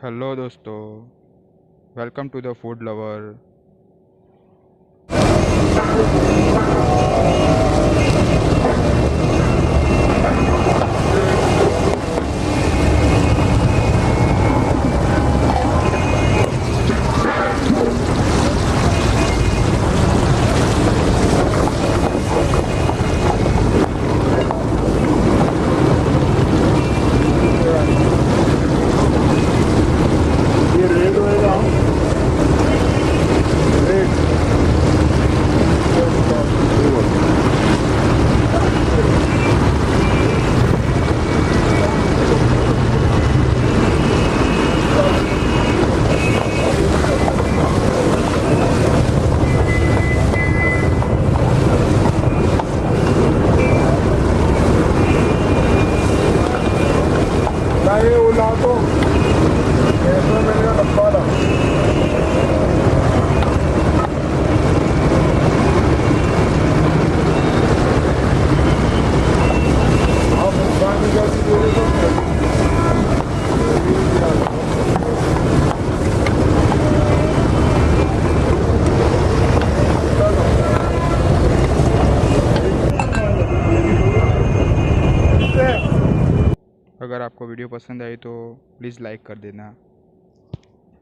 Hello दोस्तों, welcome to the food lover. ये rate होएगा रेट ये उला तो 100 रुपये का डब्बा था। आप इंसान की कैसी दे रहे हो? अगर आपको वीडियो पसंद आई तो प्लीज़ लाइक कर देना।